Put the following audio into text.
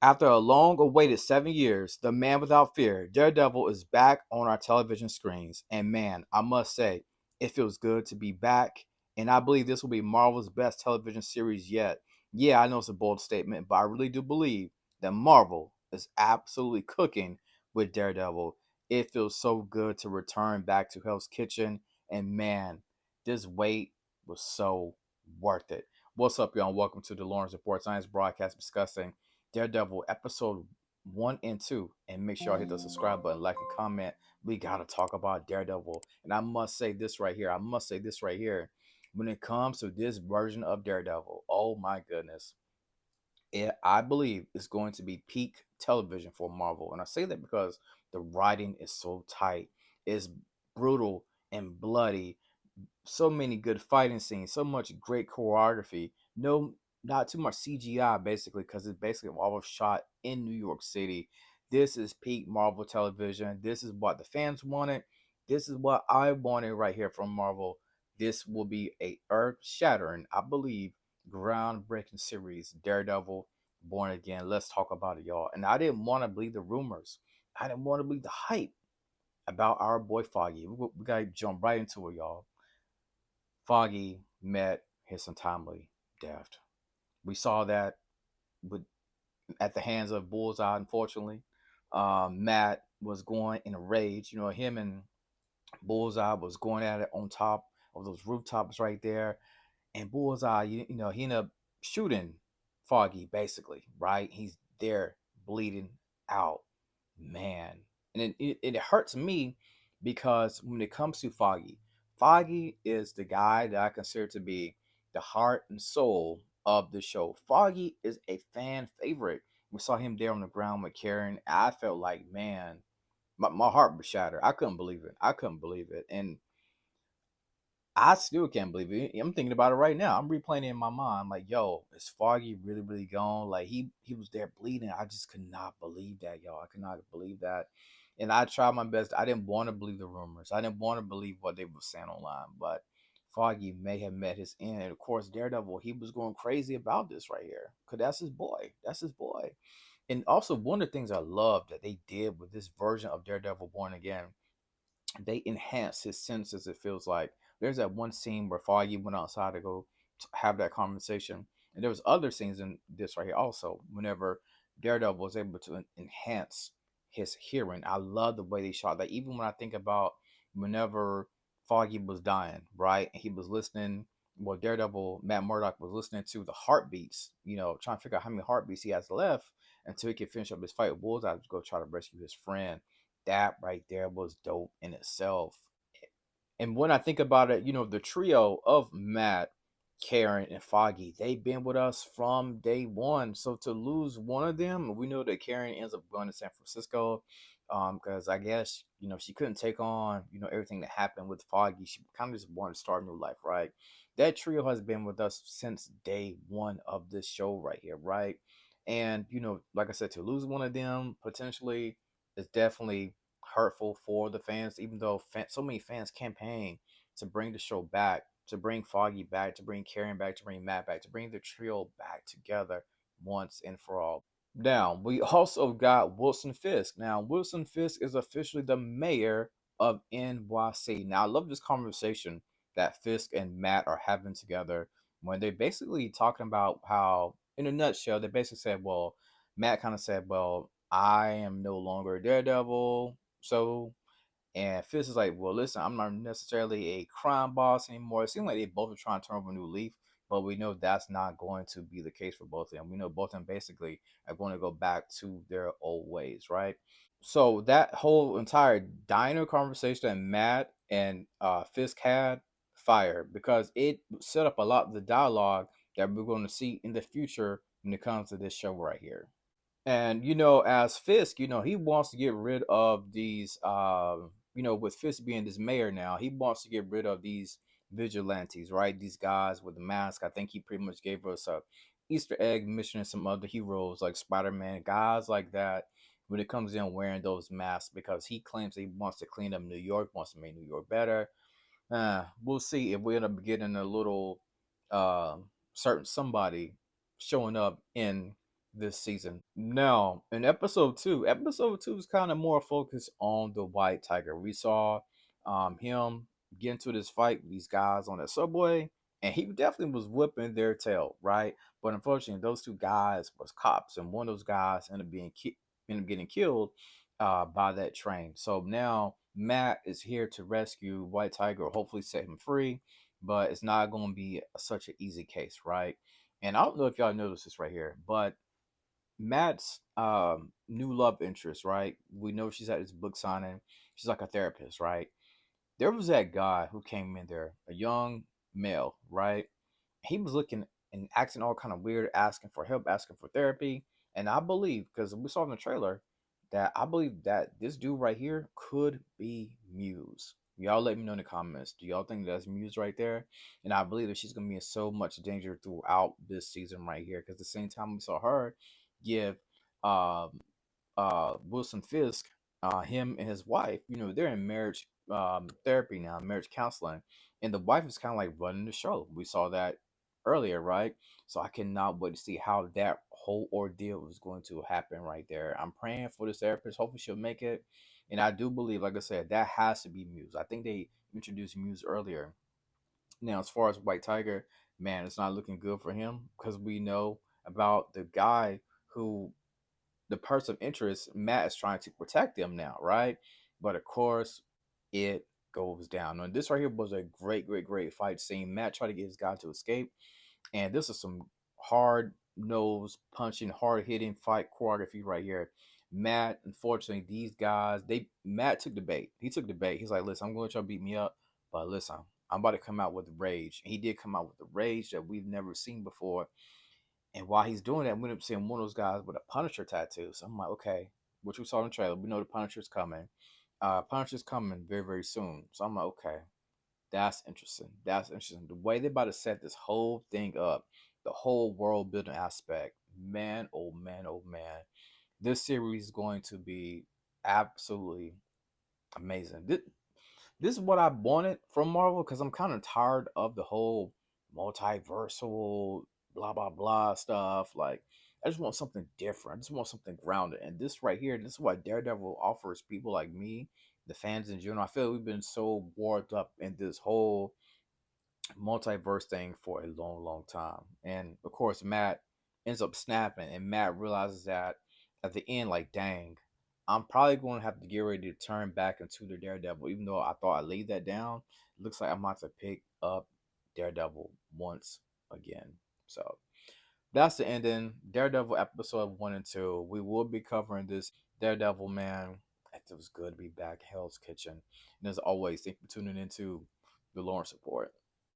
After a long awaited 7 years, The Man Without Fear, Daredevil, is back on our television screens. And man, I must say, it feels good to be back. And I believe this will be Marvel's best television series yet. Yeah, I know it's a bold statement, but I really do believe that Marvel is absolutely cooking with Daredevil. It feels so good to return back to Hell's Kitchen. And man, this wait was so worth it. What's up, y'all? Welcome to the Lawrence Report Science broadcast discussing Daredevil episode 1 and 2. And make sure I hit the subscribe button, like, and comment. We gotta talk about Daredevil. And I must say this right here. I must say this right here. When it comes to this version of Daredevil, oh my goodness. I believe it's going to be peak television for Marvel. And I say that because the writing is so tight. It's brutal and bloody, so many good fighting scenes, so much great choreography. No, not too much CGI basically, because it's basically all shot in New York City. This is peak Marvel television. This is what the fans wanted. This is what I wanted right here from Marvel. This will be a earth-shattering, I believe, groundbreaking series. Daredevil, Born Again. Let's talk about it, y'all. And I didn't want to believe the rumors. I didn't want to believe the hype about our boy Foggy. We gotta jump right into it, y'all. Foggy met his untimely death. We saw that with, at the hands of Bullseye, unfortunately. Matt was going in a rage. You know, him and Bullseye was going at it on top of those rooftops right there. And Bullseye, he ended up shooting Foggy, basically, right? He's there bleeding out. Man. And it hurts me because when it comes to Foggy, Foggy is the guy that I consider to be the heart and soul of the show. Foggy is a fan favorite. We saw him there on the ground with Karen. I felt like, man, my heart was shattered. I couldn't believe it. I couldn't believe it. And I still can't believe it. I'm thinking about it right now. I'm replaying it in my mind. Like, yo, is Foggy really, really gone? Like he was there bleeding. I just could not believe that, y'all. I could not believe that. And I tried my best. I didn't want to believe the rumors. I didn't want to believe what they were saying online. But Foggy may have met his end. And of course, Daredevil, he was going crazy about this right here. Cause that's his boy. That's his boy. And also one of the things I love that they did with this version of Daredevil Born Again, they enhance his senses. It feels like there's that one scene where Foggy went outside to go have that conversation, and there was other scenes in this right here also. Whenever Daredevil was able to enhance his hearing, I love the way they shot that. Even when I think about whenever Foggy was dying, right, and he was listening. Well, Daredevil Matt Murdock was listening to the heartbeats, trying to figure out how many heartbeats he has left until he could finish up his fight with Bullseye to go try to rescue his friend. That right there was dope in itself. And when I think about it, the trio of Matt, Karen, and Foggy, they've been with us from day one. So to lose one of them, we know that Karen ends up going to San Francisco, because I guess she couldn't take on everything that happened with Foggy. She kind of just wanted to start a new life, right? That trio has been with us since day one of this show right here, right? And like I said, to lose one of them potentially is definitely hurtful for the fans, even though so many fans campaign to bring the show back, to bring Foggy back, to bring Karen back, to bring Matt back, to bring the trio back together once and for all. Now, we also got Wilson Fisk. Now, Wilson Fisk is officially the mayor of NYC. Now, I love this conversation that Fisk and Matt are having together when they're basically talking about how, in a nutshell, they basically said, well, Matt kind of said, well, I am no longer a Daredevil. So, and Fisk is like, well, listen, I'm not necessarily a crime boss anymore. It seems like they both are trying to turn over a new leaf, but we know that's not going to be the case for both of them. We know both of them basically are going to go back to their old ways, right? So that whole entire diner conversation that Matt and Fisk had, fire, because it set up a lot of the dialogue that we're going to see in the future when it comes to this show right here. And as Fisk, he wants to get rid of these. With Fisk being this mayor now, he wants to get rid of these vigilantes, right? These guys with the mask. I think he pretty much gave us a Easter egg mission and some other heroes like Spider-Man, guys like that. When it comes in wearing those masks, because he claims he wants to clean up New York, wants to make New York better. We'll see if we end up getting a little certain somebody showing up in this season. Now, in episode two is kind of more focused on the White Tiger. We saw him get into this fight with these guys on the subway, and he definitely was whipping their tail, right? But unfortunately, those two guys was cops, and one of those guys ended up getting killed by that train. So now Matt is here to rescue White Tiger, hopefully set him free, but it's not going to be such an easy case, right? And I don't know if y'all noticed this right here, but Matt's new love interest, right? We know she's at this book signing. She's like a therapist, right? There was that guy who came in there, a young male, right? He was looking and acting all kind of weird, asking for help, asking for therapy. And I believe, because we saw in the trailer, that I believe that this dude right here could be Muse. Y'all let me know in the comments. Do y'all think that's Muse right there? And I believe that she's gonna be in so much danger throughout this season right here. Because at the same time we saw her give um Wilson Fisk, him and his wife, they're in marriage therapy now, marriage counseling, and the wife is kind of like running the show. We saw that earlier, right? So I cannot wait to see how that whole ordeal is going to happen right there. I'm praying for this therapist. Hopefully she'll make it. And I do believe, like I said, that has to be Muse. I think they introduced Muse earlier. Now, as far as White Tiger, man, it's not looking good for him because we know about the guy who the person of interest, Matt is trying to protect them now, right? But of course, it goes down. And this right here was a great, great, great fight scene. Matt tried to get his guy to escape, and this is some hard nose punching, hard hitting fight choreography right here. Matt, unfortunately, these guys, Matt took the bait. He took the bait. He's like, listen, I'm going to try to beat me up, but listen, I'm about to come out with rage. And he did come out with the rage that we've never seen before. And while he's doing that, we end up seeing one of those guys with a Punisher tattoo. So I'm like, okay, which we saw in the trailer. We know the Punisher's coming. Punisher's coming very, very soon. So I'm like, okay, that's interesting. That's interesting. The way they're about to set this whole thing up, the whole world building aspect, man, oh man, oh man. This series is going to be absolutely amazing. This is what I wanted from Marvel because I'm kind of tired of the whole multiversal blah blah blah stuff. Like I just want something different. I just want something grounded. And this right here, this is what Daredevil offers people like me, the fans in general. I feel we've been so warped up in this whole multiverse thing for a long, long time. And of course, Matt ends up snapping, and Matt realizes that at the end, like, dang, I'm probably going to have to get ready to turn back into the Daredevil. Even though I thought I laid that down, it looks like I might have to pick up Daredevil once again. So that's the ending. Daredevil episode 1 and 2. We will be covering this Daredevil, man. It feels good to be back. Hell's Kitchen. And as always, thank you for tuning into the Lawrence Report.